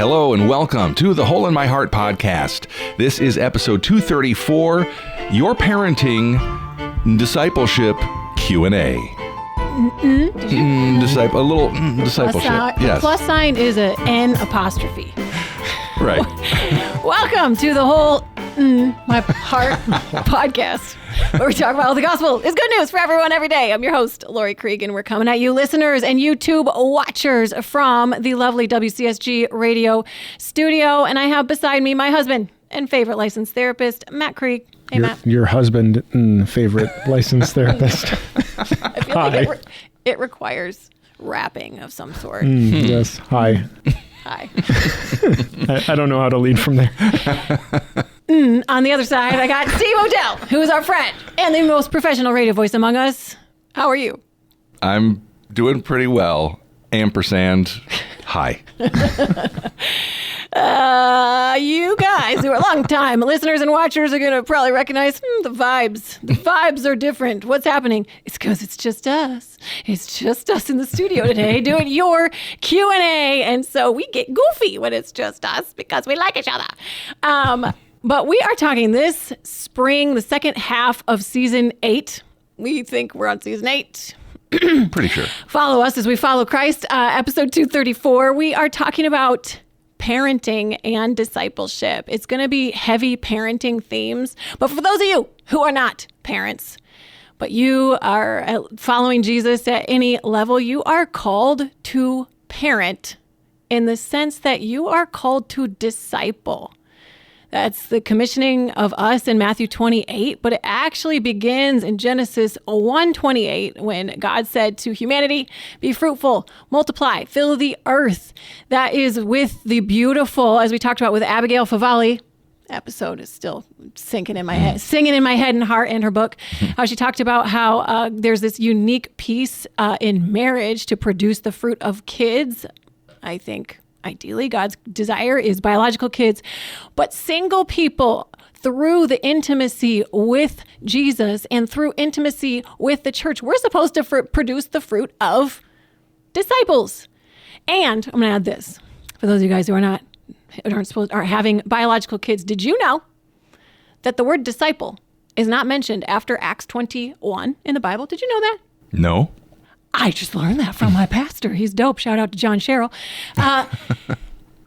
Hello and welcome to the Hole in My Heart podcast. This is episode 234, Your Parenting Discipleship Q&A. Discipleship. Yes. The plus sign is an N apostrophe. Right. Welcome to the Hole in My Heart podcast, where we talk about how the gospel is good news for everyone every day. I'm your host, Laurie Krieg, and we're coming at you listeners and YouTube watchers from the lovely WCSG radio studio. And I have beside me my husband and favorite licensed therapist, Matt Krieg. Hey, Matt. Your husband and favorite licensed therapist. I feel like it requires rapping of some sort. Yes. Hi. Hi. I don't know how to lead from there. On the other side, I got Steve Odell, who is our friend and the most professional radio voice among us. How are you? I'm doing pretty well. Ampersand. Hi. You guys who are long-time listeners and watchers are going to probably recognize the vibes. The vibes are different. What's happening? It's because it's just us. It's just us in the studio today doing your Q&A. And so we get goofy when it's just us because we like each other. But we are talking this spring, the second half of season 8. We think we're on season 8. Pretty sure. Follow us as we follow Christ. Episode 234. We are talking about parenting and discipleship. It's going to be heavy parenting themes. But for those of you who are not parents, but you are following Jesus at any level, you are called to parent in the sense that you are called to disciple. That's the commissioning of us in Matthew 28, but it actually begins in Genesis 1:28 when God said to humanity, be fruitful, multiply, fill the earth. That is with the beautiful, as we talked about with Abigail Favale. Episode is still singing in my head and heart in her book, how she talked about how there's this unique piece in marriage to produce the fruit of kids. I think ideally, God's desire is biological kids, but single people through the intimacy with Jesus and through intimacy with the church, we're supposed to produce the fruit of disciples. And I'm going to add this for those of you guys who are having biological kids. Did you know that the word disciple is not mentioned after Acts 21 in the Bible? Did you know that? No. I just learned that from my pastor. He's dope. Shout out to John Sherrill.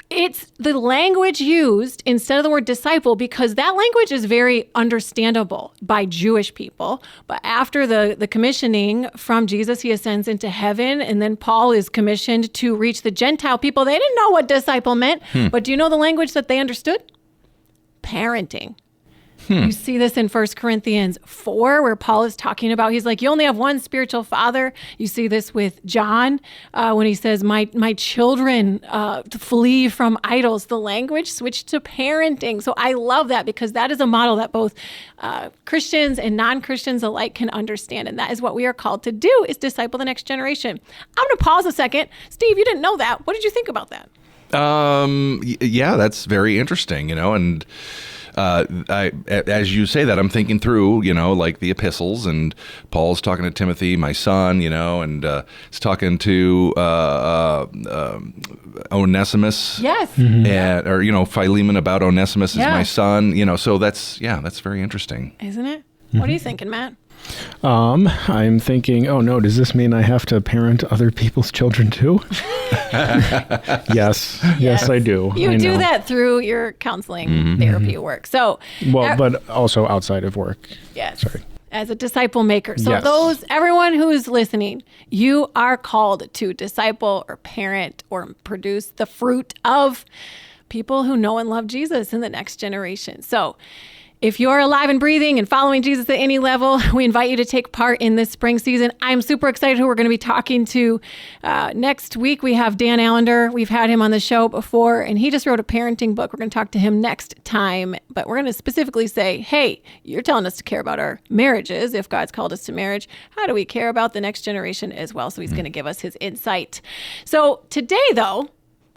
It's the language used instead of the word disciple because that language is very understandable by Jewish people. But after the commissioning from Jesus, he ascends into heaven, and then Paul is commissioned to reach the Gentile people. They didn't know what disciple meant, but do you know the language that they understood? Parenting. You see this in 1 Corinthians 4, where Paul is talking about, he's like, you only have one spiritual father. You see this with John when he says, my children flee from idols. The language switched to parenting. So I love that because that is a model that both Christians and non-Christians alike can understand. And that is what we are called to do, is disciple the next generation. I'm going to pause a second. Steve, you didn't know that. What did you think about that? Yeah, that's very interesting, and as you say that, I'm thinking through, like the epistles, and Paul's talking to Timothy, my son, and he's talking to Onesimus. Yes. And, or, Philemon about Onesimus is my son, so that's very interesting. Isn't it? What are you thinking, Matt? I'm thinking, oh no, does this mean I have to parent other people's children too? Yes, I do. You do that through your counseling therapy work. So, but also outside of work. Yes. Sorry. As a disciple maker. So everyone who is listening, you are called to disciple or parent or produce the fruit of people who know and love Jesus in the next generation. So if you're alive and breathing and following Jesus at any level, we invite you to take part in this spring season. I'm super excited who we're going to be talking to. Next week, we have Dan Allender. We've had him on the show before, and he just wrote a parenting book. We're going to talk to him next time, but we're going to specifically say, hey, you're telling us to care about our marriages. If God's called us to marriage, how do we care about the next generation as well? So he's going to give us his insight. So today, though,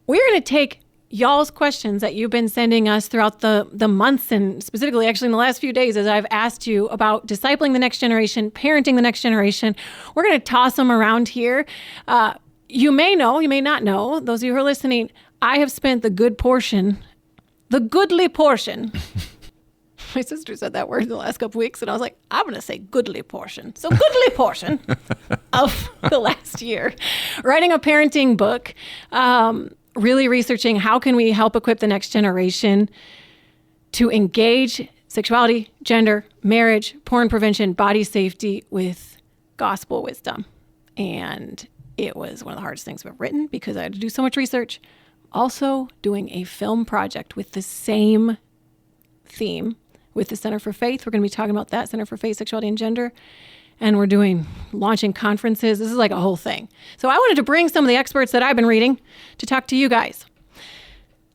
we're going to take y'all's questions that you've been sending us throughout the months, and specifically actually in the last few days as I've asked you about discipling the next generation, parenting the next generation. We're going to toss them around here. You may know, you may not know, those of you who are listening, I have spent the goodly portion. My sister said that word in the last couple weeks, and I was like, I'm going to say goodly portion. So goodly portion of the last year, writing a parenting book, really researching how can we help equip the next generation to engage sexuality, gender, marriage, porn prevention, body safety with gospel wisdom. And it was one of the hardest things I've ever written because I had to do so much research. Also doing a film project with the same theme with the Center for Faith. We're going to be talking about that, Center for Faith, Sexuality, and Gender. And we're launching conferences. This is like a whole thing. So I wanted to bring some of the experts that I've been reading to talk to you guys.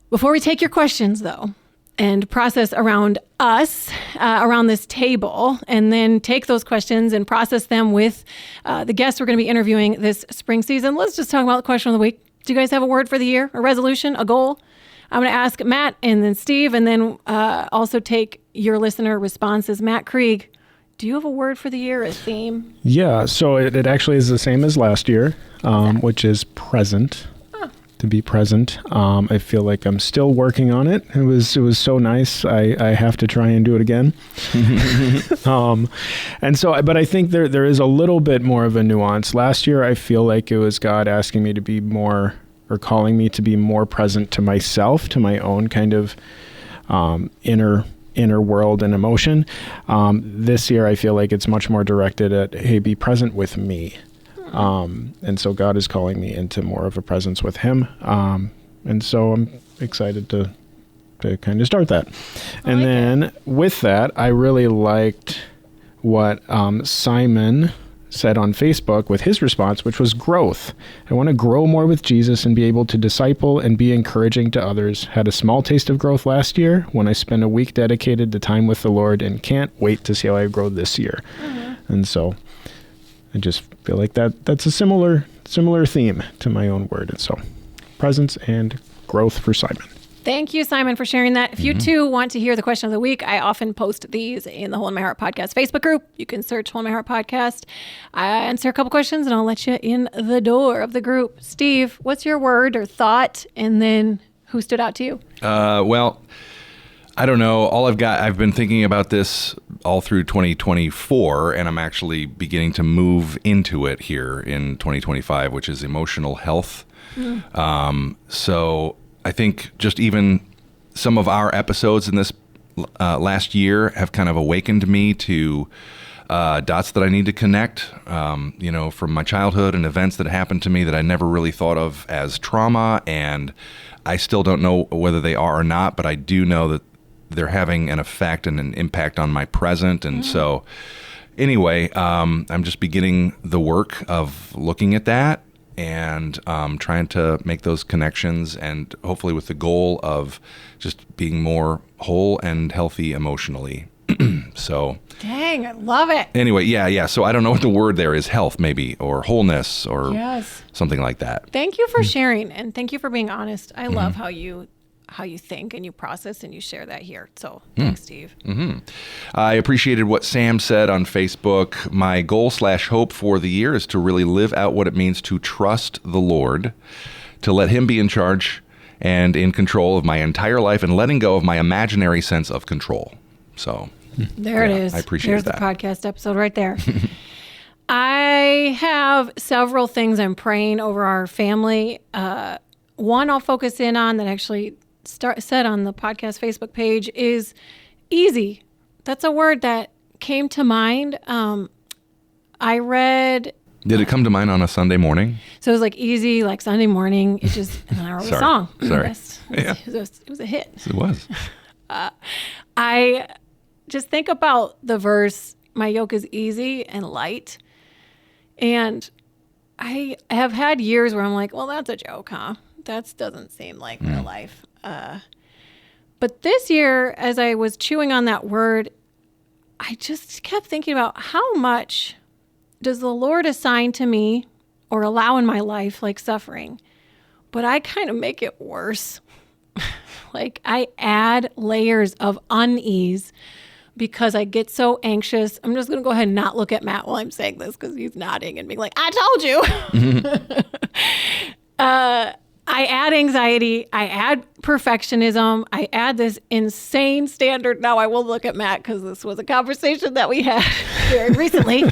Before we take your questions, though, and process around us, around this table, and then take those questions and process them with the guests we're going to be interviewing this spring season, let's just talk about the question of the week. Do you guys have a word for the year, a resolution, a goal? I'm going to ask Matt and then Steve, and then also take your listener responses. Matt Krieg, do you have a word for the year, a theme? Yeah, so it actually is the same as last year, which is present. To be present. I feel like I'm still working on it. It was so nice. I have to try and do it again. But I think there is a little bit more of a nuance. Last year, I feel like it was God asking me to be more, or calling me to be more present to myself, to my own kind of inner world and emotion. This year, I feel like it's much more directed at, hey, be present with me. And so God is calling me into more of a presence with him. And so I'm excited to kind of start that. And then with that, I really liked what Simon said on Facebook with his response, which was growth. I want to grow more with Jesus and be able to disciple and be encouraging to others. Had a small taste of growth last year when I spent a week dedicated to time with the Lord and can't wait to see how I grow this year. Mm-hmm. And so I just feel like that's a similar theme to my own word. And so presence and growth for Simon. Thank you, Simon, for sharing that. If you too want to hear the question of the week, I often post these in the Hole in My Heart Podcast Facebook group. You can search Hole in My Heart Podcast. I answer a couple questions and I'll let you in the door of the group. Steve, what's your word or thought? And then who stood out to you? Well, I don't know. I've been thinking about this all through 2024, and I'm actually beginning to move into it here in 2025, which is emotional health. So I think just even some of our episodes in this last year have kind of awakened me to dots that I need to connect, from my childhood and events that happened to me that I never really thought of as trauma. And I still don't know whether they are or not, but I do know that they're having an effect and an impact on my present. And so anyway, I'm just beginning the work of looking at that and trying to make those connections, and hopefully with the goal of just being more whole and healthy emotionally. So dang, I love it. Anyway, yeah. So I don't know what the word there is, health maybe, or wholeness, or something like that. Thank you for sharing, and thank you for being honest. I love how you think and you process and you share that here. So thanks, Steve. I appreciated what Sam said on Facebook. My goal/hope for the year is to really live out what it means to trust the Lord, to let him be in charge and in control of my entire life, and letting go of my imaginary sense of control. So there it is. I appreciate There's that. There's the podcast episode right there. I have several things I'm praying over our family. One I'll focus in on that actually said on the podcast Facebook page is easy. That's a word that came to mind. I read. Did it come to mind on a Sunday morning? So it was like easy, like Sunday morning. It just, and then I wrote a song. Sorry. It was a hit. It was. I just think about the verse, my yoke is easy and light. And I have had years where I'm like, well, that's a joke, huh? That doesn't seem like real life. But this year, as I was chewing on that word, I just kept thinking about how much does the Lord assign to me or allow in my life, like suffering, but I kind of make it worse. Like I add layers of unease because I get so anxious. I'm just going to go ahead and not look at Matt while I'm saying this because he's nodding and being like, I told you. I add anxiety, I add perfectionism, I add this insane standard. Now I will look at Matt because this was a conversation that we had very recently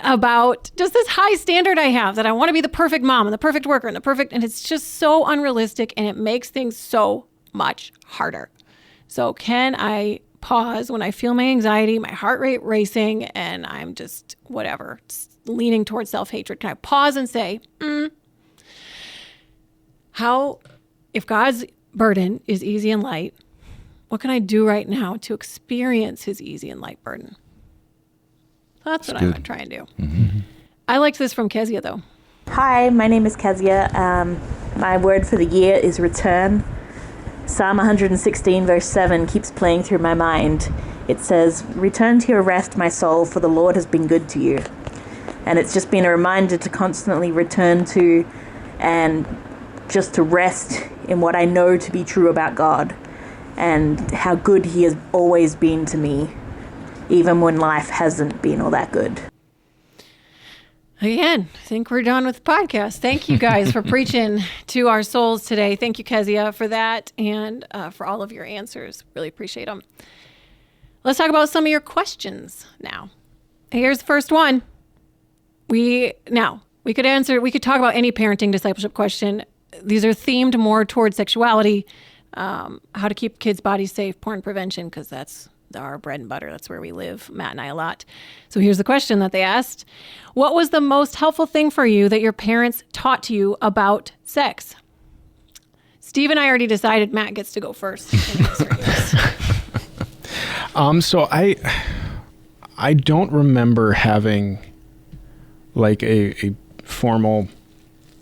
about just this high standard I have that I want to be the perfect mom and the perfect worker and it's just so unrealistic and it makes things so much harder. So can I pause when I feel my anxiety, my heart rate racing, and I'm just whatever, leaning towards self-hatred? Can I pause and say, if God's burden is easy and light, what can I do right now to experience his easy and light burden? That's what I'm going to try and do. Mm-hmm. I liked this from Kezia, though. Hi, my name is Kezia. My word for the year is return. Psalm 116, verse 7 keeps playing through my mind. It says, "Return to your rest, my soul, for the Lord has been good to you." And it's just been a reminder to constantly return to and just to rest in what I know to be true about God and how good he has always been to me, even when life hasn't been all that good. Again, I think we're done with the podcast. Thank you guys for preaching to our souls today. Thank you, Kezia, for that and for all of your answers. Really appreciate them. Let's talk about some of your questions now. Here's the first one. We could talk about any parenting discipleship question. These are themed more towards sexuality, how to keep kids' bodies safe, porn prevention, because that's our bread and butter. That's where we live, Matt and I, a lot. So here's the question that they asked. What was the most helpful thing for you that your parents taught to you about sex? Steve and I already decided Matt gets to go first. So I don't remember having like a formal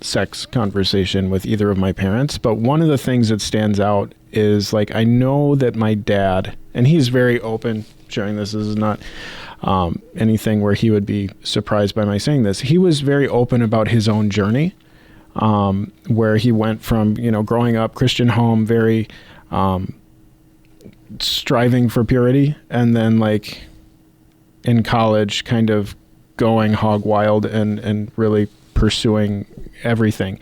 sex conversation with either of my parents, but one of the things that stands out is like I know that my dad, and he's very open sharing this. This is not anything where he would be surprised by my saying this. He was very open about his own journey, where he went from, growing up Christian home, very striving for purity, and then like in college kind of going hog wild and really pursuing everything.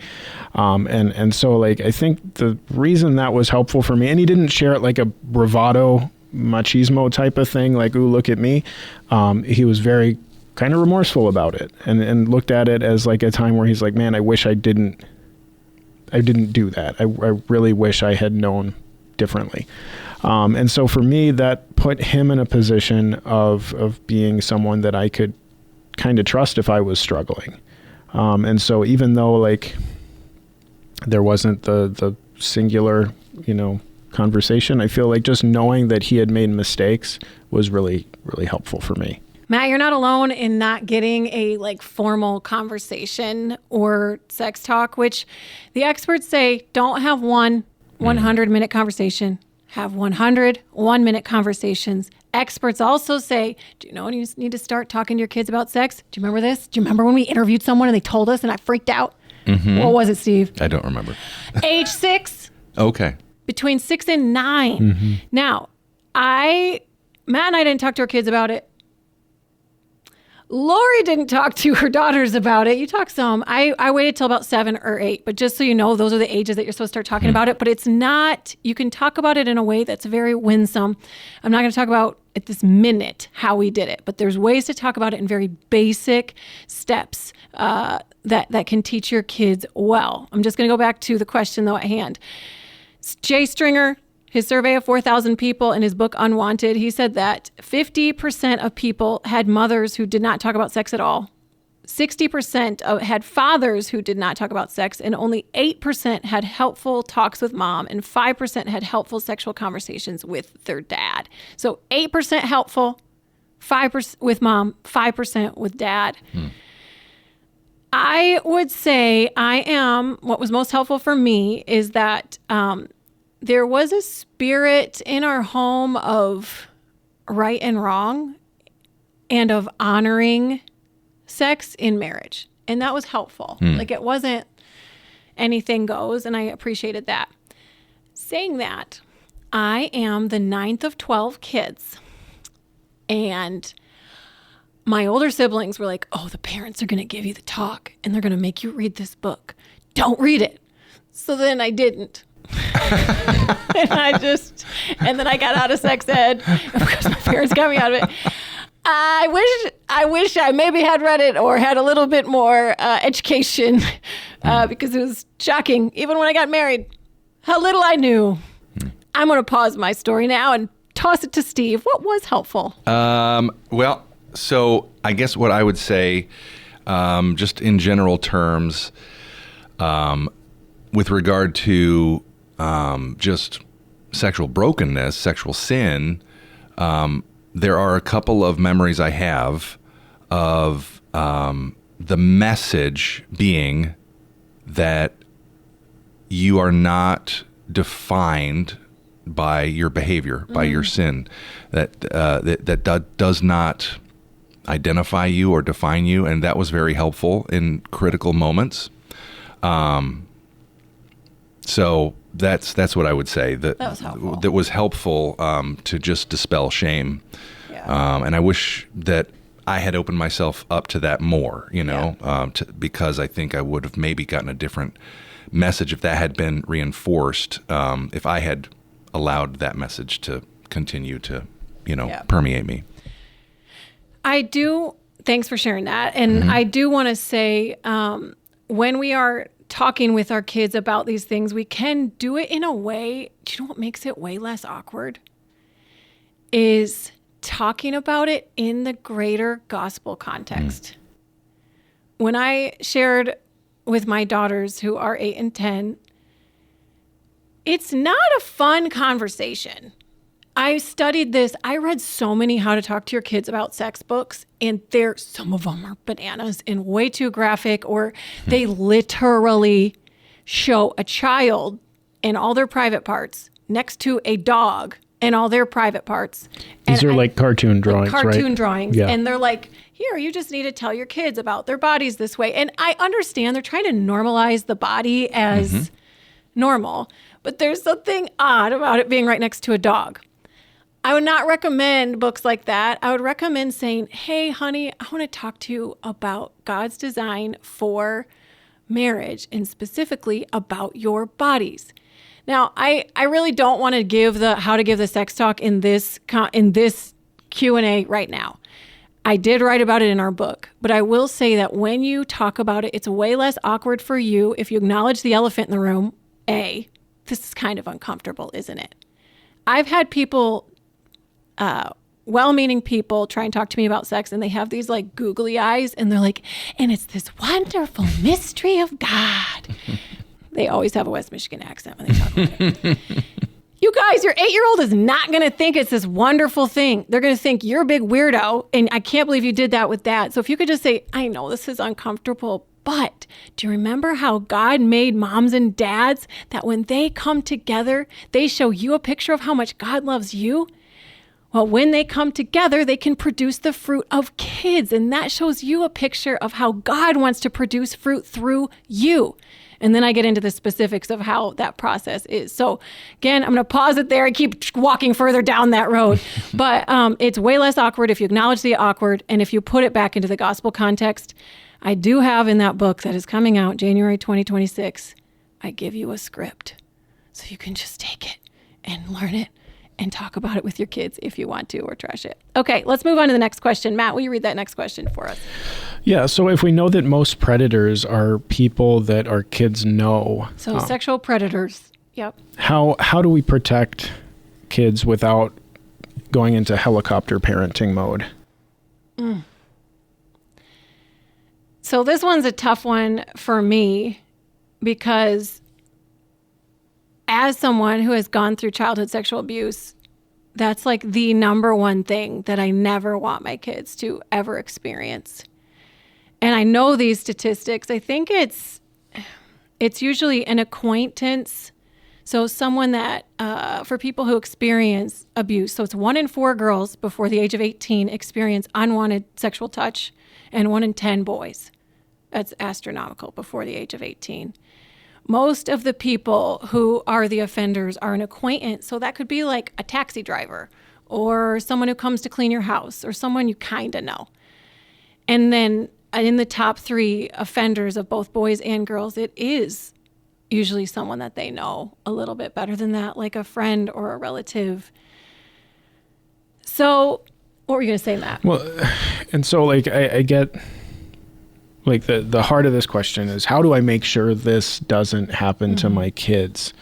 And so like, I think the reason that was helpful for me, and he didn't share it like a bravado machismo type of thing, like, ooh, look at me. He was very kind of remorseful about it and looked at it as like a time where he's like, man, I wish I didn't do that. I really wish I had known differently. And so for me, that put him in a position of being someone that I could kind of trust if I was struggling. And so even though like there wasn't the singular, conversation, I feel like just knowing that he had made mistakes was really, really helpful for me. Matt, you're not alone in not getting a like formal conversation or sex talk, which the experts say don't have one 100-minute conversation, have 100 1-minute conversations. Experts also say, do you know when you need to start talking to your kids about sex? Do you remember this? Do you remember when we interviewed someone and they told us and I freaked out? Mm-hmm. What was it, Steve? I don't remember. Age 6. Okay. Between 6 and 9. Mm-hmm. Now, Matt and I didn't talk to our kids about it. Laurie didn't talk to her daughters about it. You talked some. I waited till about 7 or 8, but just so you know, those are the ages that you're supposed to start talking about it. But it's not, you can talk about it in a way that's very winsome. I'm not going to talk about at this minute how we did it, but there's ways to talk about it in very basic steps that can teach your kids well. I'm just going to go back to the question though at hand. Jay Stringer, his survey of 4,000 people in his book Unwanted, he said that 50% of people had mothers who did not talk about sex at all. 60% had fathers who did not talk about sex, and only 8% had helpful talks with mom, and 5% had helpful sexual conversations with their dad. So 8% helpful, 5% with mom, 5% with dad. I would say what was most helpful for me is that there was a spirit in our home of right and wrong and of honoring sex in marriage. And that was helpful. Like it wasn't anything goes, and I appreciated that. Saying that, I am the 9th of 12 kids. And my older siblings were like, oh, the parents are going to give you the talk and they're going to make you read this book. Don't read it. So then I didn't. and then I got out of sex ed. Of course, my parents got me out of it. I wish I maybe had read it or had a little bit more education because it was shocking. Even when I got married, how little I knew. I'm going to pause my story now and toss it to Steve. What was helpful? Well, so I guess what I would say, just in general terms, with regard to just sexual brokenness, sexual sin, there are a couple of memories I have of the message being that you are not defined by your behavior, by your sin, that does not identify you or define you, and that was very helpful in critical moments. So that's what I would say. That was helpful. That was helpful to just dispel shame. Yeah. And I wish that I had opened myself up to that more, because I think I would have maybe gotten a different message if that had been reinforced, if I had allowed that message to continue to, permeate me. I do. Thanks for sharing that. And I do want to say, when we are talking with our kids about these things, we can do it in a way, do you know what makes it way less awkward? Is talking about it in the greater gospel context. When I shared with my daughters who are 8 and 10, it's not a fun conversation. I studied this. I read so many how to talk to your kids about sex books, and some of them are bananas and way too graphic, or they literally show a child and all their private parts next to a dog and all their private parts. These are like cartoon drawings, right? Cartoon drawings. Yeah. And they're like, here, you just need to tell your kids about their bodies this way. And I understand they're trying to normalize the body as normal, but there's something odd about it being right next to a dog. I would not recommend books like that. I would recommend saying, hey, honey, I want to talk to you about God's design for marriage and specifically about your bodies. Now, I really don't want to give how to give the sex talk in this Q&A right now. I did write about it in our book, but I will say that when you talk about it, it's way less awkward for you if you acknowledge the elephant in the room. This is kind of uncomfortable, isn't it? I've had people, well-meaning people, try and talk to me about sex, and they have these like googly eyes, and they're like, and it's this wonderful mystery of God. They always have a West Michigan accent when they talk about it. You guys, your 8-year-old is not going to think it's this wonderful thing. They're going to think you're a big weirdo, and I can't believe you did that with that. So if you could just say, I know this is uncomfortable, but do you remember how God made moms and dads that when they come together, they show you a picture of how much God loves you? Well, when they come together, they can produce the fruit of kids, and that shows you a picture of how God wants to produce fruit through you. And then I get into the specifics of how that process is. So again, I'm going to pause it there. I keep walking further down that road. But it's way less awkward if you acknowledge the awkward and if you put it back into the gospel context. I do have in that book that is coming out January 2026, I give you a script. So you can just take it and learn it and talk about it with your kids if you want to, or trash it. Okay, let's move on to the next question. Matt, will you read that next question for us? Yeah, so if we know that most predators are people that our kids know. So sexual predators, yep. How do we protect kids without going into helicopter parenting mode? So this one's a tough one for me because as someone who has gone through childhood sexual abuse, that's like the number one thing that I never want my kids to ever experience. And I know these statistics. I think it's usually an acquaintance. So someone that, for people who experience abuse, so it's 1 in 4 girls before the age of 18 experience unwanted sexual touch, and 1 in 10 boys. That's astronomical before the age of 18. Most of the people who are the offenders are an acquaintance. So that could be like a taxi driver or someone who comes to clean your house or someone you kind of know. And then in the top 3 offenders of both boys and girls, it is usually someone that they know a little bit better than that, like a friend or a relative. So what were you going to say, Matt? Well, and so like I get like the heart of this question is, how do I make sure this doesn't happen to my kids?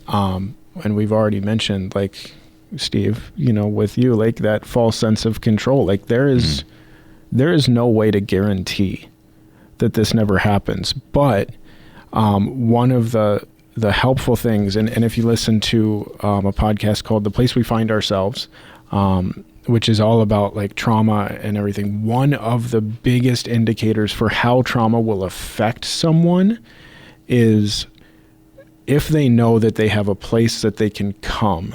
And we've already mentioned, like, Steve, with you, like that false sense of control. Like there is no way to guarantee that this never happens. But one of the helpful things, and if you listen to a podcast called The Place We Find Ourselves, which is all about like trauma and everything, one of the biggest indicators for how trauma will affect someone is if they know that they have a place that they can come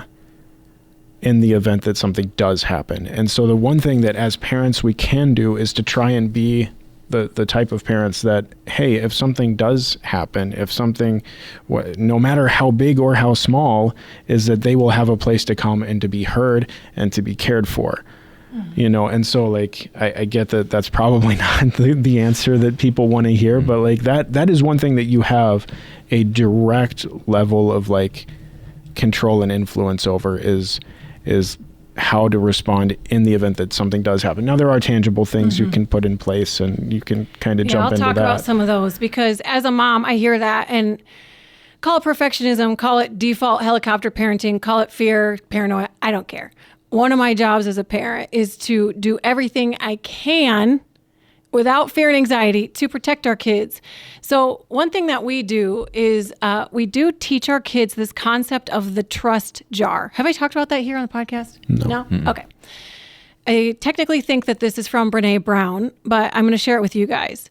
in the event that something does happen. And so the one thing that as parents we can do is to try and be the type of parents that, hey, if something does happen, if something, no matter how big or how small, is that they will have a place to come and to be heard and to be cared for. And so like, I get that that's probably not the answer that people want to hear, but like that is one thing that you have a direct level of like control and influence over is how to respond in the event that something does happen. Now there are tangible things you can put in place, and you can kind of jump into that. I'll talk about some of those, because as a mom, I hear that and call it perfectionism, call it default helicopter parenting, call it fear, paranoia. I don't care. One of my jobs as a parent is to do everything I can without fear and anxiety to protect our kids. So one thing that we do is we do teach our kids this concept of the trust jar. Have I talked about that here on the podcast? No? Mm-hmm. Okay. I technically think that this is from Brene Brown, but I'm going to share it with you guys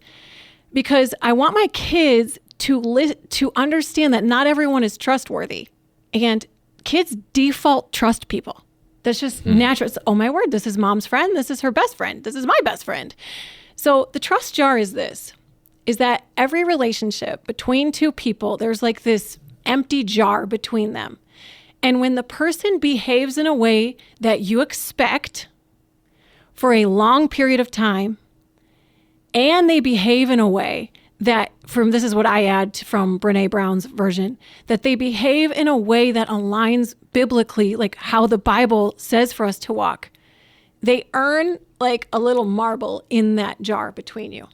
because I want my kids to understand that not everyone is trustworthy, and kids default trust people. That's just natural. It's, oh my word, this is mom's friend. This is her best friend. This is my best friend. So the trust jar is that every relationship between two people, there's like this empty jar between them. And when the person behaves in a way that you expect for a long period of time, and they behave in a way that, this is what I add from Brene Brown's version, that they behave in a way that aligns biblically, like how the Bible says for us to walk, they earn like a little marble in that jar between you.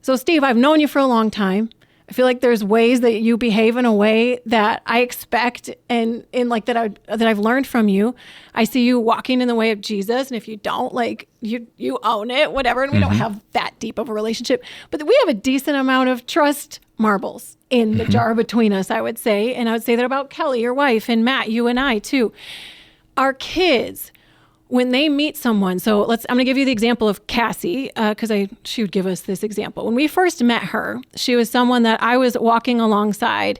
So Steve, I've known you for a long time. I feel like there's ways that you behave in a way that I expect and in like that I've learned from you. I see you walking in the way of Jesus, and if you don't, like you own it, whatever. And we don't have that deep of a relationship, but we have a decent amount of trust marbles in the jar between us, I would say. And I would say that about Kelly, your wife, and Matt, you and I too. Our kids, when they meet someone, so I'm going to give you the example of Cassie, because she would give us this example. When we first met her, she was someone that I was walking alongside,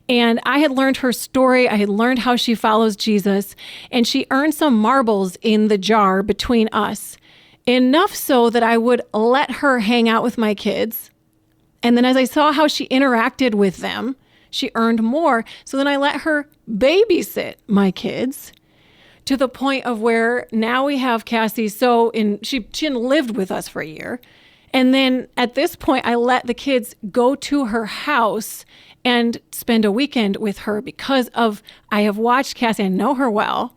and I had learned her story. I had learned how she follows Jesus, and she earned some marbles in the jar between us, enough so that I would let her hang out with my kids. And then as I saw how she interacted with them, she earned more. So then I let her babysit my kids, to the point of where now we have Cassie. She hadn't lived with us for a year. And then at this point, I let the kids go to her house and spend a weekend with her because I have watched Cassie. I know her well.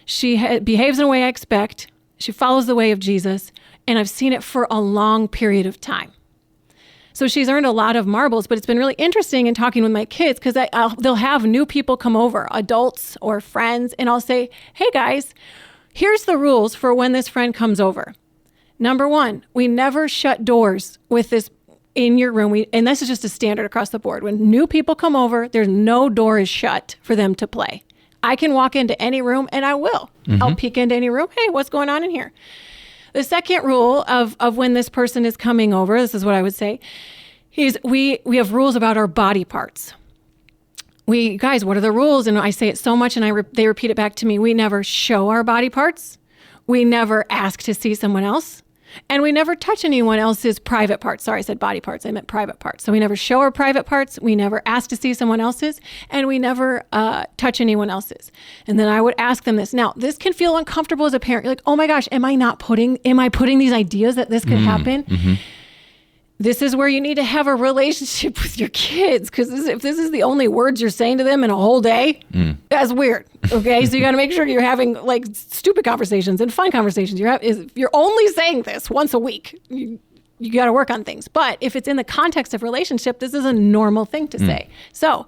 She behaves in a way I expect. She follows the way of Jesus. And I've seen it for a long period of time. So she's earned a lot of marbles, but it's been really interesting in talking with my kids because they'll have new people come over, adults or friends, and I'll say, hey guys, here's the rules for when this friend comes over. Number one, we never shut doors with this in your room. And this is just a standard across the board. When new people come over, there's no door is shut for them to play. I can walk into any room, and I will. I'll peek into any room. Hey, what's going on in here? The second rule of when this person is coming over, this is what I would say, is we have rules about our body parts. Guys, what are the rules? And I say it so much, and they repeat it back to me. We never show our body parts. We never ask to see someone else. And we never touch anyone else's private parts. Sorry, I said body parts. I meant private parts. So we never show our private parts. We never ask to see someone else's. And we never touch anyone else's. And then I would ask them this. Now, this can feel uncomfortable as a parent. You're like, oh my gosh, am I putting these ideas that this could happen? this is where you need to have a relationship with your kids, because if this is the only words you're saying to them in a whole day, that's weird. Okay, so you got to make sure you're having like stupid conversations and fun conversations. You're only saying this once a week. You got to work on things. But if it's in the context of relationship, this is a normal thing to say. So,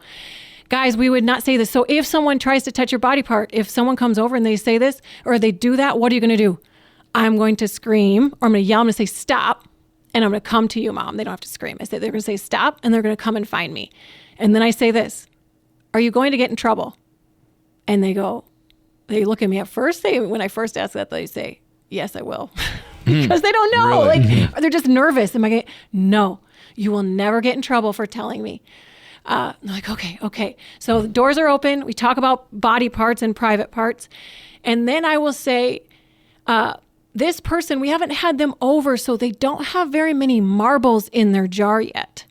guys, we would not say this. So if someone tries to touch your body part, if someone comes over and they say this or they do that, what are you going to do? I'm going to scream, or I'm going to yell. I'm going to say stop. And I'm going to come to you, Mom. They don't have to scream. I say they're going to say stop, and they're going to come and find me. And then I say this, are you going to get in trouble? And they look at me at first. When I first ask that, they say, yes, I will. Because they don't know. Really? Like, they're just nervous. No, you will never get in trouble for telling me. They're like, okay. So the doors are open. We talk about body parts and private parts. And then I will say, this person, we haven't had them over, so they don't have very many marbles in their jar yet.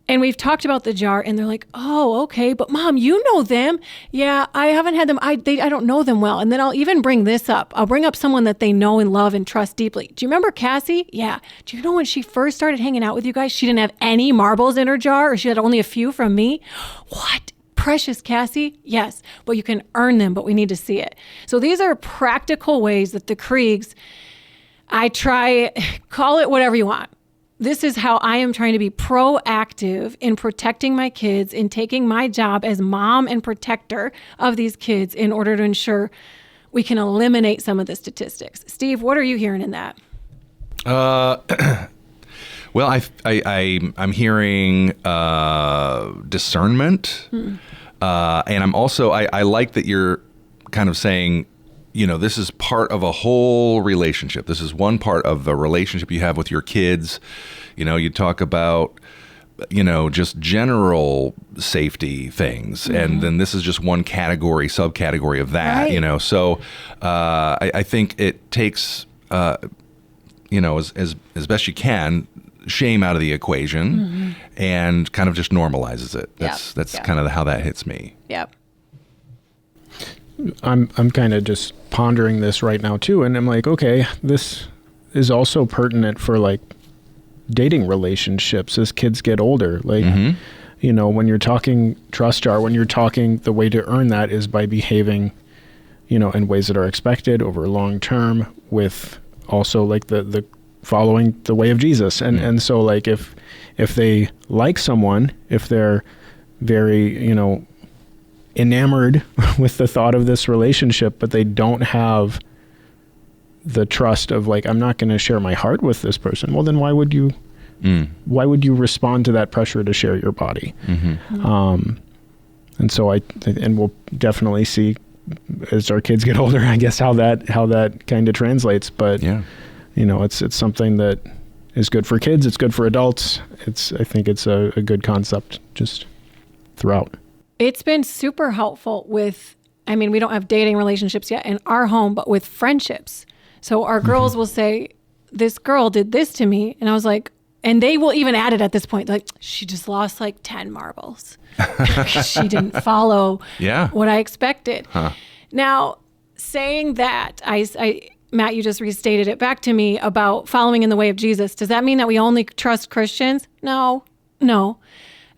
And we've talked about the jar, and they're like, oh, okay, but Mom, you know them. Yeah, I haven't had them. I don't know them well. And then I'll even bring this up. I'll bring up someone that they know and love and trust deeply. Do you remember Cassie? Yeah. Do you know when she first started hanging out with you guys, she didn't have any marbles in her jar, or she had only a few from me? What? Precious Cassie? Yes, but you can earn them, but we need to see it. So these are practical ways that the Kriegs, call it whatever you want. This is how I am trying to be proactive in protecting my kids, in taking my job as mom and protector of these kids in order to ensure we can eliminate some of the statistics. Steve, what are you hearing in that? Well, I'm hearing discernment, and I'm also I like that you're kind of saying, this is part of a whole relationship. This is one part of the relationship you have with your kids. You talk about, just general safety things, and then this is just one subcategory of that. Right. So I think it takes as best you can, shame out of the equation and kind of just normalizes it. That's kind of how that hits me. Yep. I'm kind of just pondering this right now too, and I'm like, okay, this is also pertinent for like dating relationships as kids get older. Like, when you're talking trust jar, when you're talking, the way to earn that is by behaving, in ways that are expected over long term, with also like the following the way of Jesus. And so like if they like someone, if they're very, enamored with the thought of this relationship, but they don't have the trust of like, I'm not going to share my heart with this person. Well, then why would you respond to that pressure to share your body? And so and we'll definitely see as our kids get older, I guess, how that kind of translates. But it's something that is good for kids. It's good for adults. I think it's a good concept just throughout. It's been super helpful we don't have dating relationships yet in our home, but with friendships. So our girls will say, this girl did this to me. And I was like, and they will even add it at this point. Like, she just lost like 10 marbles. She didn't follow what I expected. Now, saying that, Matt, you just restated it back to me about following in the way of Jesus. Does that mean that we only trust Christians? No.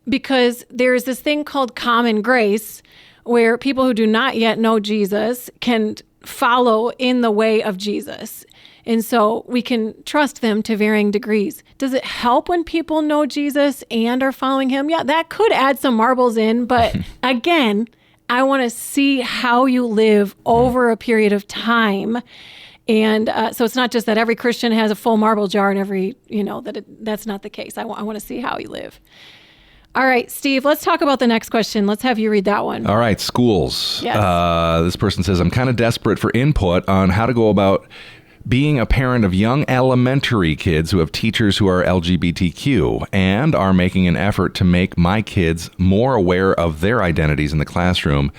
Because there's this thing called common grace where people who do not yet know Jesus can follow in the way of Jesus. And so we can trust them to varying degrees. Does it help when people know Jesus and are following him? Yeah, that could add some marbles in. But again, I want to see how you live over a period of time. And so it's not just that every Christian has a full marble jar and that's not the case. I want to see how you live. All right, Steve, let's talk about the next question. Let's have you read that one. All right, schools. Yes. This person says, I'm kind of desperate for input on how to go about being a parent of young elementary kids who have teachers who are LGBTQ and are making an effort to make my kids more aware of their identities in the classroom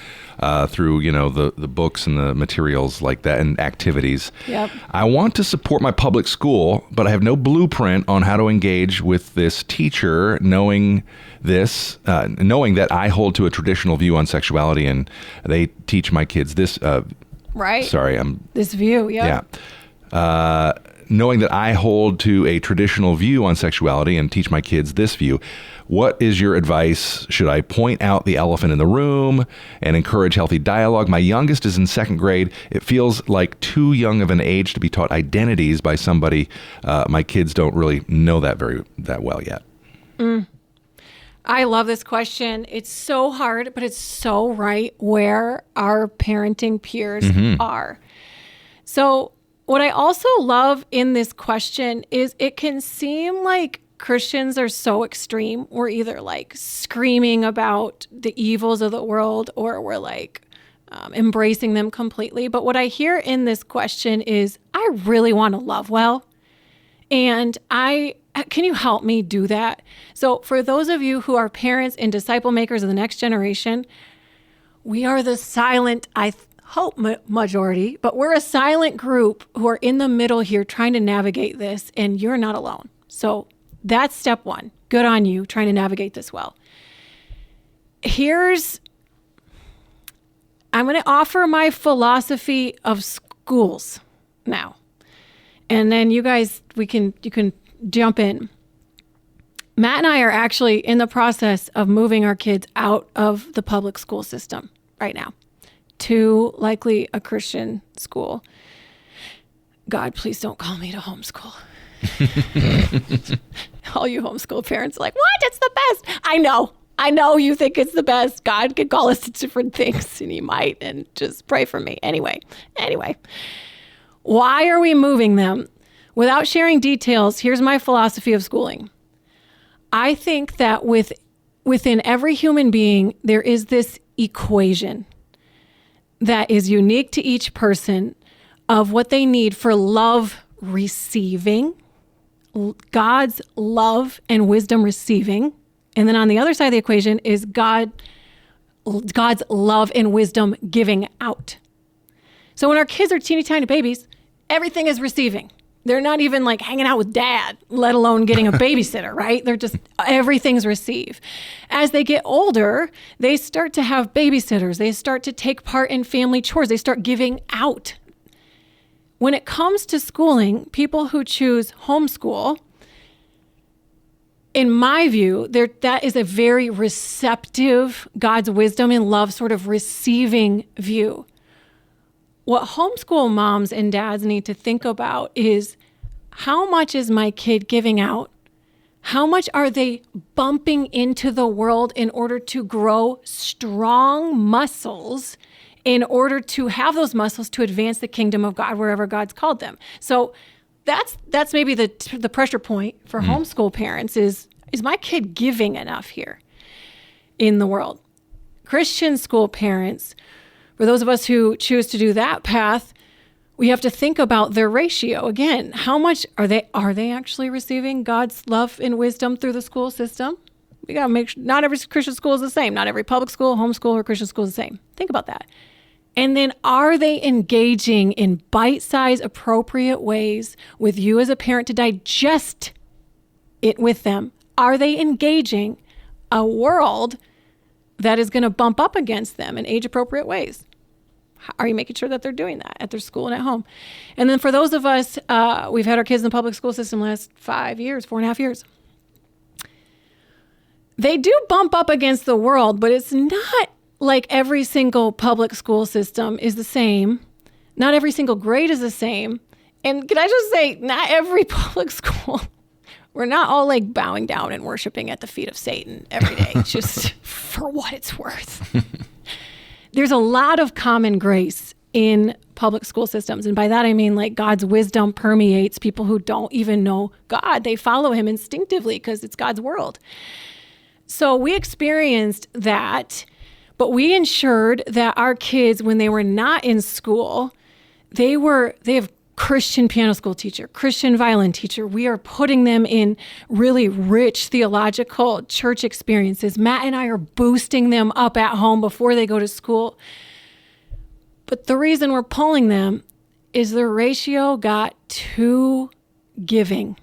through, the books and the materials like that and activities. Yep. I want to support my public school, but I have no blueprint on how to engage with this teacher, knowing that I hold to a traditional view on sexuality and they teach my kids this. Right. Sorry, this view. Yep. Yeah. knowing that I hold to a traditional view on sexuality and teach my kids this view, what is your advice? Should I point out the elephant in the room and encourage healthy dialogue? My youngest is in 2nd grade. It feels like too young of an age to be taught identities by somebody. My kids don't really know that well yet. I love this question. It's so hard, but it's so right where our parenting peers are. So what I also love in this question is it can seem like Christians are so extreme. We're either like screaming about the evils of the world or we're like embracing them completely. But what I hear in this question is, I really want to love well. And can you help me do that? So for those of you who are parents and disciple makers of the next generation, we are the silent, I hope majority, but we're a silent group who are in the middle here trying to navigate this, and you're not alone. So that's step one. Good on you trying to navigate this well. I'm going to offer my philosophy of schools now. And then you guys, you can jump in. Matt and I are actually in the process of moving our kids out of the public school system right now to likely a Christian school. God, please don't call me to homeschool. All you homeschool parents are like, what? It's the best. I know you think it's the best. God could call us to different things, and he might, and just pray for me. Anyway, why are we moving them? Without sharing details, here's my philosophy of schooling. I think that within every human being, there is this equation that is unique to each person of what they need for love receiving, God's love and wisdom receiving. And then on the other side of the equation is God's love and wisdom giving out. So when our kids are teeny tiny babies, everything is receiving. They're not even like hanging out with dad, let alone getting a babysitter, right? They're just, everything's receive. As they get older, they start to have babysitters. They start to take part in family chores. They start giving out. When it comes to schooling, people who choose homeschool, in my view, that is a very receptive, God's wisdom and love sort of receiving view. What homeschool moms and dads need to think about is, how much is my kid giving out? How much are they bumping into the world in order to grow strong muscles, in order to have those muscles to advance the kingdom of God wherever God's called them? So that's maybe the pressure point for homeschool parents is my kid giving enough here in the world? Christian school parents, for those of us who choose to do that path, we have to think about their ratio. Again, how much are they actually receiving God's love and wisdom through the school system? We got to make sure not every Christian school is the same. Not every public school, homeschool, or Christian school is the same. Think about that. And then are they engaging in bite-sized, appropriate ways with you as a parent to digest it with them? Are they engaging a world that is going to bump up against them in age-appropriate ways? Are you making sure that they're doing that at their school and at home? And then for those of us, we've had our kids in the public school system last 4.5 years. They do bump up against the world, but it's not like every single public school system is the same. Not every single grade is the same. And can I just say, not every public school, we're not all like bowing down and worshiping at the feet of Satan every day, just for what it's worth. There's a lot of common grace in public school systems. And by that, I mean like God's wisdom permeates people who don't even know God. They follow him instinctively because it's God's world. So we experienced that, but we ensured that our kids, when they were not in school, they have Christian piano school teacher, Christian violin teacher. We are putting them in really rich theological church experiences. Matt and I are boosting them up at home before they go to school. But the reason we're pulling them is the ratio got too giving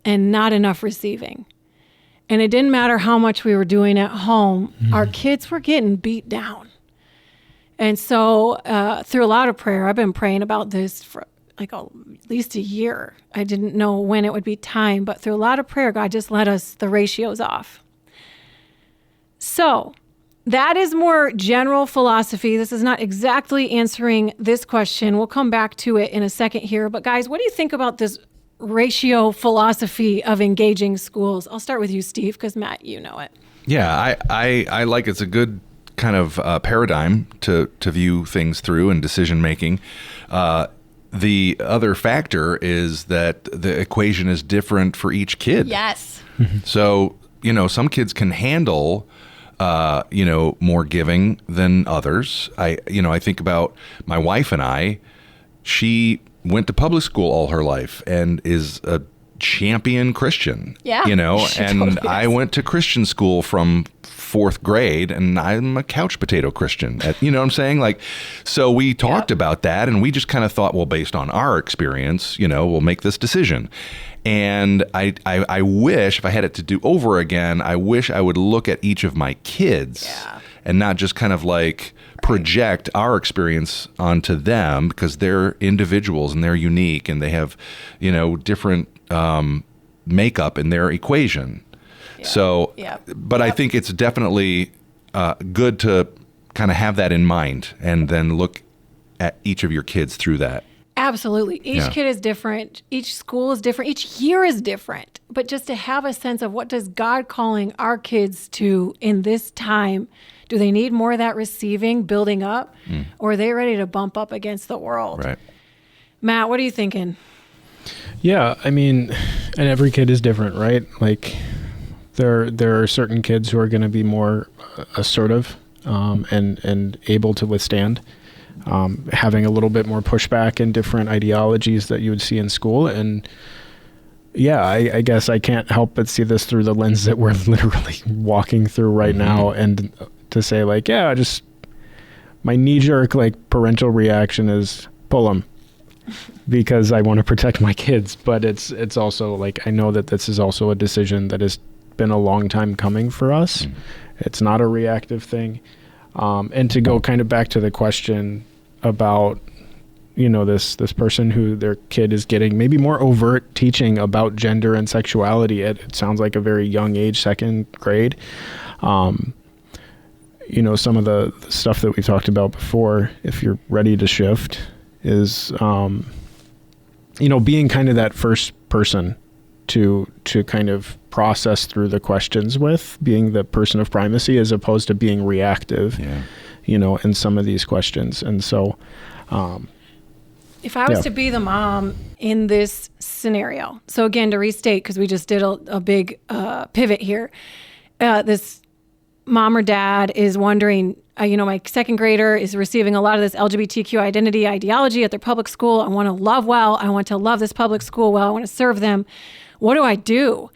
and not enough receiving. And it didn't matter how much we were doing at home. Our kids were getting beat down. And so through a lot of prayer, I've been praying about this for like at least a year. I didn't know when it would be time, but through a lot of prayer, God just let us the ratios off. So that is more general philosophy. This is not exactly answering this question. We'll come back to it in a second here. But guys, what do you think about this ratio philosophy of engaging schools? I'll start with you, Steve, because Matt, you know it. Yeah, I like it's a good kind of paradigm to view things through and decision making. The other factor is that the equation is different for each kid. Yes. So, some kids can handle more giving than others. I think about my wife and I. She went to public school all her life and is a champion Christian. Yeah, she and totally I is. went to Christian school from 4th grade, and I'm a couch potato Christian. You know what I'm saying? Like, so we talked about that, and we just kind of thought, well, based on our experience, we'll make this decision. And I wish, if I had it to do over again, I wish I would look at each of my kids and not just kind of like project our experience onto them, because they're individuals and they're unique and they have, different makeup in their equation. Yeah. So, but I think it's definitely good to kind of have that in mind and then look at each of your kids through that. Absolutely. Each kid is different. Each school is different. Each year is different. But just to have a sense of what does God calling our kids to in this time? Do they need more of that receiving, building up? Or are they ready to bump up against the world? Right. Matt, what are you thinking? Yeah, I mean, and every kid is different, right? Like there are certain kids who are going to be more assertive and able to withstand having a little bit more pushback and different ideologies that you would see in school. And yeah, I guess I can't help but see this through the lens that we're literally walking through right now, and to say like, yeah, just my knee-jerk like parental reaction is pull them because I want to protect my kids. But it's also like, I know that this is also a decision that has been a long time coming for us. It's not a reactive thing. And to go kind of back to the question about, this person who their kid is getting maybe more overt teaching about gender and sexuality at, it sounds like a very young age, 2nd grade. Some of the stuff that we talked about before, if you're ready to shift, is, being kind of that first person to kind of process through the questions with, being the person of primacy as opposed to being reactive, in some of these questions. And so, if I was to be the mom in this scenario, so again, to restate, because we just did a big pivot here, this mom or dad is wondering, my 2nd grader is receiving a lot of this LGBTQ identity ideology at their public school. I want to love well. I want to love this public school well. I want to serve them. What do I do?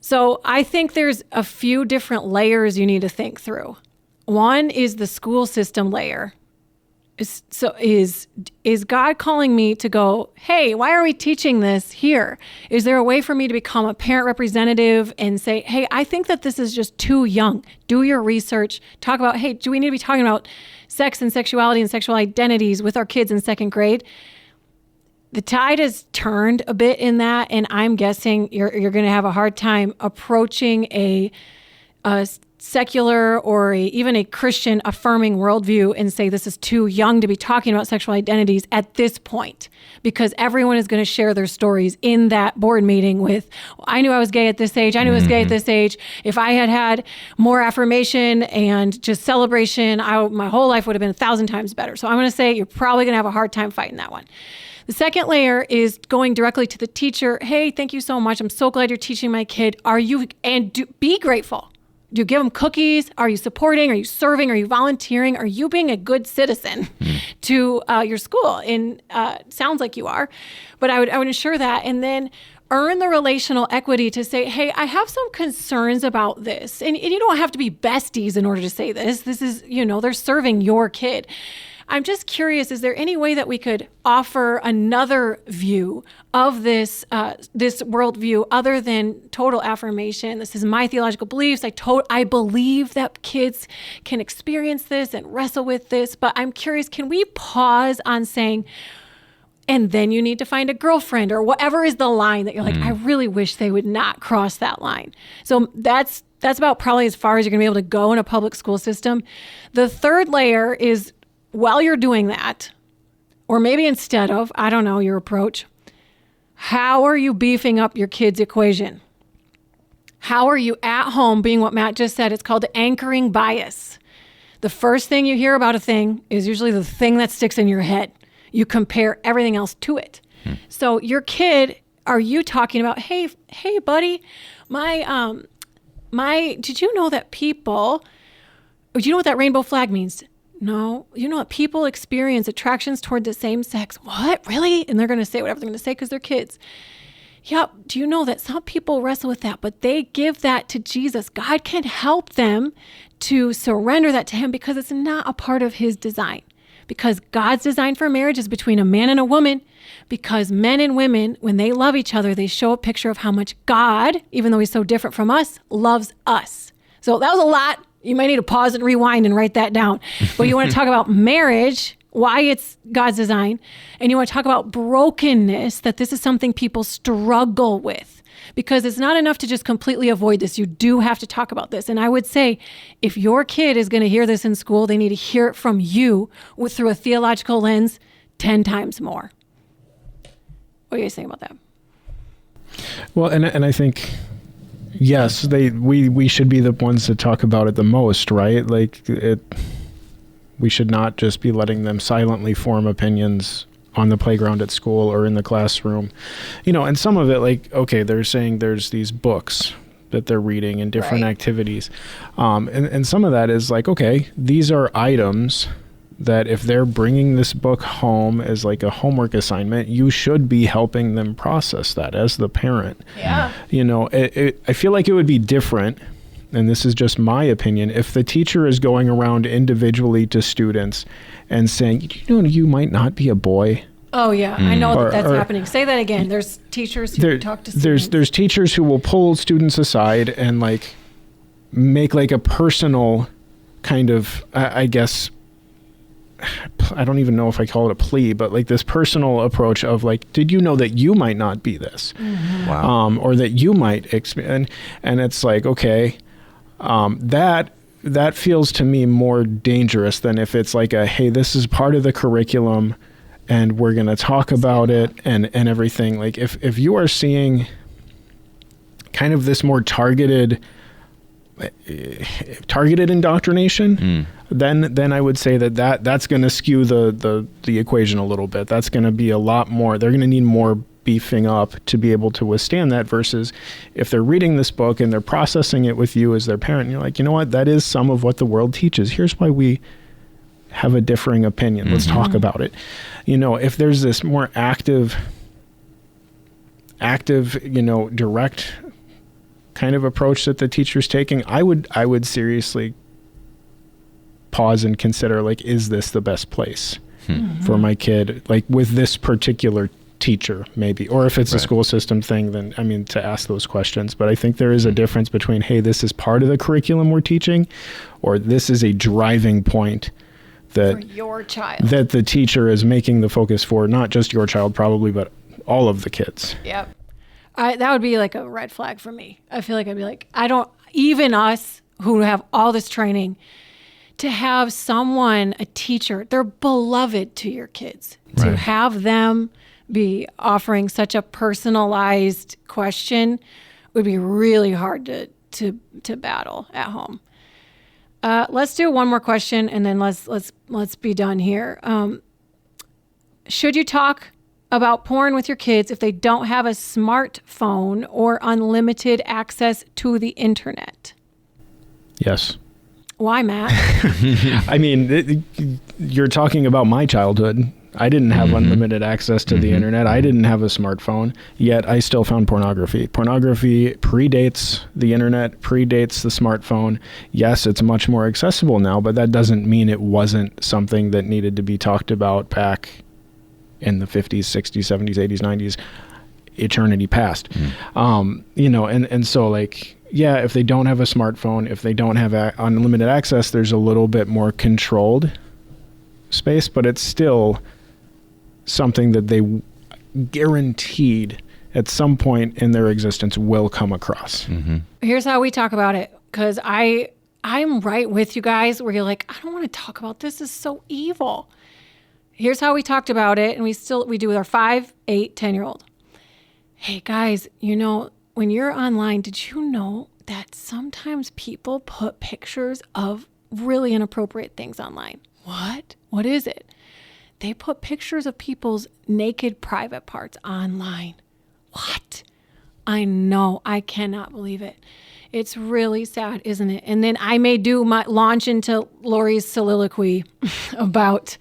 So I think there's a few different layers you need to think through. One is the school system layer. Is God calling me to go, hey, why are we teaching this here? Is there a way for me to become a parent representative and say, hey, I think that this is just too young. Do your research. Talk about, hey, do we need to be talking about sex and sexuality and sexual identities with our kids in 2nd grade? The tide has turned a bit in that, and I'm guessing you're going to have a hard time approaching a secular or even a Christian affirming worldview and say this is too young to be talking about sexual identities at this point, because everyone is going to share their stories in that board meeting with, I knew I was gay at this age. I knew I was gay at this age. If I had had more affirmation and just celebration, my whole life would have been 1,000 times better. So I'm going to say you're probably going to have a hard time fighting that one. The second layer is going directly to the teacher. Hey, thank you so much. I'm so glad you're teaching my kid. Be grateful. Do you give them cookies? Are you supporting? Are you serving? Are you volunteering? Are you being a good citizen to your school? And sounds like you are, but I would ensure that. And then earn the relational equity to say, hey, I have some concerns about this. And you don't have to be besties in order to say this. This is, they're serving your kid. I'm just curious, is there any way that we could offer another view of this worldview other than total affirmation? This is my theological beliefs. I believe that kids can experience this and wrestle with this, but I'm curious, can we pause on saying, And then you need to find a girlfriend or whatever is the line that you're like, I really wish they would not cross that line. So that's about probably as far as you're going to be able to go in a public school system. The third layer is while you're doing that, or maybe instead of, I don't know, your approach, how are you beefing up your kids' equation? How are you at home being what Matt just said? It's called anchoring bias. The first thing you hear about a thing is usually the thing that sticks in your head. You compare everything else to it. So your kid, are you talking about, hey, buddy, did you know that people, do you know what that rainbow flag means? No. You know what? People experience attractions toward the same sex. What? Really? And they're going to say whatever they're going to say because they're kids. Yep. Do you know that some people wrestle with that, but they give that to Jesus? God can help them to surrender that to him because it's not a part of his design. Because God's design for marriage is between a man and a woman. Because men and women, when they love each other, they show a picture of how much God, even though he's so different from us, loves us. So that was a lot. You might need to pause and rewind and write that down. But you want to talk about marriage, why it's God's design, and you want to talk about brokenness, that this is something people struggle with. Because it's not enough to just completely avoid this. You do have to talk about this. And I would say if your kid is going to hear this in school, they need to hear it from you through a theological lens 10 times more. What are you guys saying about that? Well, and I think, yes, we should be the ones to talk about it the most, right? Like we should not just be letting them silently form opinions on the playground at school or in the classroom. And some of it, like, okay, they're saying there's these books that they're reading and different activities. And some of that is like, okay, these are items that if they're bringing this book home as like a homework assignment, you should be helping them process that as the parent. Yeah. I feel like it would be different, and this is just my opinion, if the teacher is going around individually to students and saying, you might not be a boy. Oh, yeah. I know that's happening. Say that again. There's teachers who talk to students. There's teachers who will pull students aside and like make like a personal kind of, I guess, I don't even know if I call it a plea, but like this personal approach of like, did you know that you might not be this? Mm-hmm. Wow. Or that you might experience, and it's like, okay, that feels to me more dangerous than if it's like hey, this is part of the curriculum and we're going to talk about it and everything. Like if you are seeing kind of this more targeted indoctrination, then I would say that's going to skew the equation a little bit. That's going to be a lot more. They're going to need more beefing up to be able to withstand that, versus if they're reading this book and they're processing it with you as their parent, and you're like, you know what, that is some of what the world teaches. Here's why we have a differing opinion. Let's talk about it. If there's this more active, direct kind of approach that the teacher's taking, I would seriously pause and consider, like, is this the best place for my kid, like with this particular teacher, maybe, or if it's a school system thing, then to ask those questions. But I think there is a difference between, hey, this is part of the curriculum we're teaching, or this is a driving point that for your child, that the teacher is making the focus for, not just your child probably, but all of the kids. Yep. That would be like a red flag for me. I feel like I'd be like, even us who have all this training, to have someone, a teacher, they're beloved to your kids, to have them be offering such a personalized question would be really hard to battle at home. Let's do one more question and then let's be done here. Should you talk about porn with your kids if they don't have a smartphone or unlimited access to the internet? Yes. Why, Matt? You're talking about my childhood. I didn't have unlimited access to the internet. I didn't have a smartphone, yet I still found pornography. Pornography predates the internet, predates the smartphone. Yes, it's much more accessible now, but that doesn't mean it wasn't something that needed to be talked about back in the 50s, 60s, 70s, 80s, 90s, eternity past. And so, like, yeah, if they don't have a smartphone, if they don't have unlimited access, there's a little bit more controlled space, but it's still something that they guaranteed at some point in their existence will come across. Mm-hmm. Here's how we talk about it, because I'm right with you guys where you're like, I don't want to talk about this. This is so evil. Here's how we talked about it, and we do with our 5, 8, 10-year-old. Hey, guys, when you're online, did you know that sometimes people put pictures of really inappropriate things online? What? What is it? They put pictures of people's naked private parts online. What? I know. I cannot believe it. It's really sad, isn't it? And then I may do my launch into Laurie's soliloquy about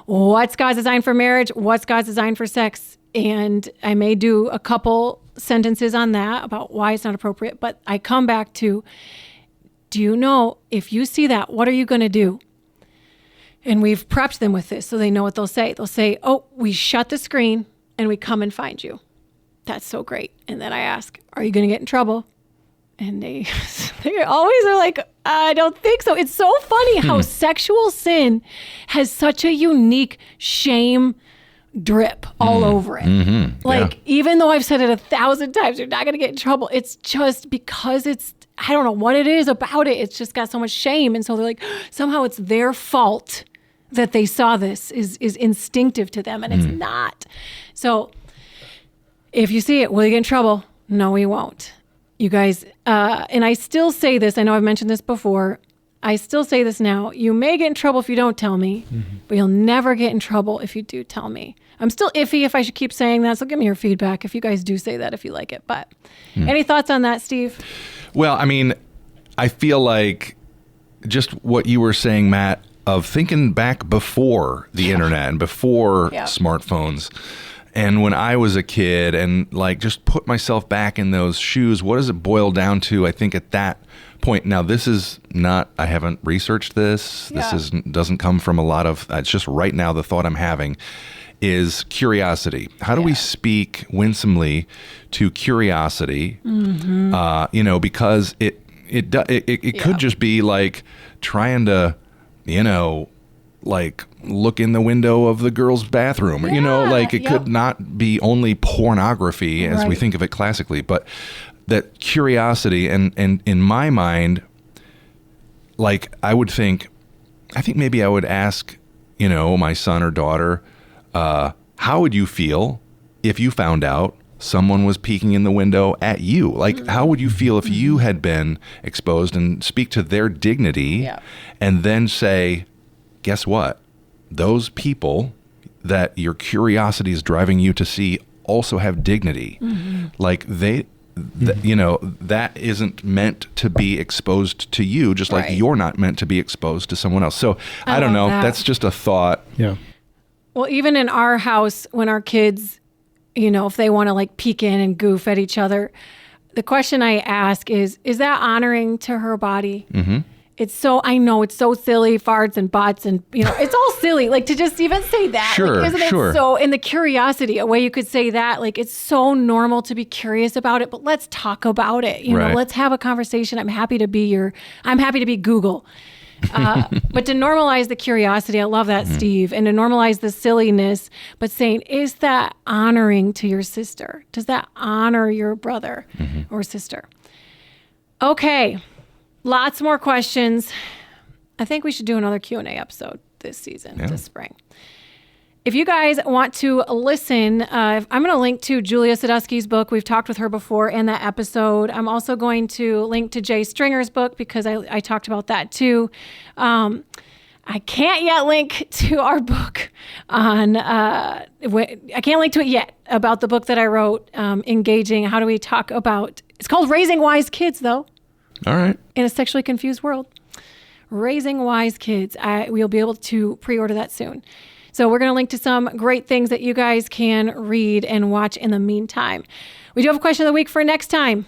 what's God's design for marriage, what's God's design for sex. And I may do a couple sentences on that about why it's not appropriate. But I come back to, do you know, if you see that, what are you going to do? And we've prepped them with this so they know what they'll say. They'll say, oh, we shut the screen and we come and find you. That's so great. And then I ask, are you going to get in trouble? And they always are like, I don't think so. It's so funny how sexual sin has such a unique shame drip all over it. Mm-hmm. Like, even though I've said it 1,000 times, you're not going to get in trouble. It's just because I don't know what it is about it. It's just got so much shame. And so they're like, somehow it's their fault that they saw this is instinctive to them. And it's not. So if you see it, will you get in trouble? No, we won't. You guys, and I still say this, I know I've mentioned this before, I still say this now, you may get in trouble if you don't tell me, but you'll never get in trouble if you do tell me. I'm still iffy if I should keep saying that, so give me your feedback if you guys do say that, if you like it. But any thoughts on that, Steve? Well, I mean, I feel like just what you were saying, Matt, of thinking back before the internet and before smartphones. And when I was a kid and like just put myself back in those shoes, what does it boil down to? I think at that point, now this is not, I haven't researched this. This doesn't come from a lot of, it's just right now the thought I'm having is curiosity. How do we speak winsomely to curiosity? Because it could just be like trying to, like look in the window of the girl's bathroom, it could not be only pornography as we think of it classically, but that curiosity and in my mind, like I think maybe I would ask, my son or daughter, how would you feel if you found out someone was peeking in the window at you? Like, how would you feel if you had been exposed, and speak to their dignity and then say, guess what? Those people that your curiosity is driving you to see also have dignity. Like that isn't meant to be exposed to you, just like you're not meant to be exposed to someone else. So I don't know. That's just a thought. Yeah. Well, even in our house, when our kids, if they want to like peek in and goof at each other, the question I ask is that honoring to her body? I know it's so silly, farts and butts and, it's all silly. Like to just even say that. Sure, like, isn't it so, in the curiosity, a way you could say that, like it's so normal to be curious about it, but let's talk about it. Let's have a conversation. I'm happy to be Google. But to normalize the curiosity, I love that, Steve, and to normalize the silliness, but saying, is that honoring to your sister? Does that honor your brother or sister? Okay. Lots more questions. I think we should do another Q&A episode this season, this spring. If you guys want to listen, I'm going to link to Julia Sadusky's book. We've talked with her before in that episode. I'm also going to link to Jay Stringer's book because I talked about that too. I can't yet link to our book on, I can't link to it yet about the book that I wrote, Engaging. How do we talk about, it's called Raising Wise Kids though. All right. In a sexually confused world. Raising Wise Kids. We'll be able to pre-order that soon. So we're going to link to some great things that you guys can read and watch in the meantime. We do have a question of the week for next time.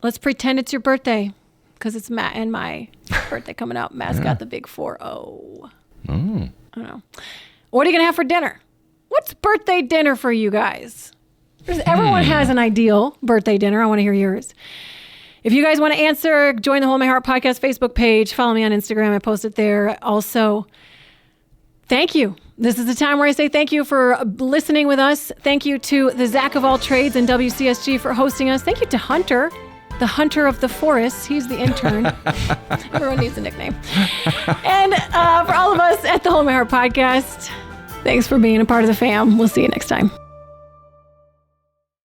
Let's pretend it's your birthday because it's Matt and my birthday coming up. Matt's got the big 4-0. I don't know. What are you going to have for dinner? What's birthday dinner for you guys? Everyone has an ideal birthday dinner. I want to hear yours. If you guys want to answer, join the Hold My Heart Podcast Facebook page. Follow me on Instagram. I post it there. Also, thank you This is the time where I say thank you for listening with us. Thank you to the Zach of all trades and WCSG for hosting us. Thank you to Hunter, the hunter of the forests. He's the intern. Everyone needs a nickname. And for all of us at the Hold My Heart podcast, thanks for being a part of the fam. We'll see you next time.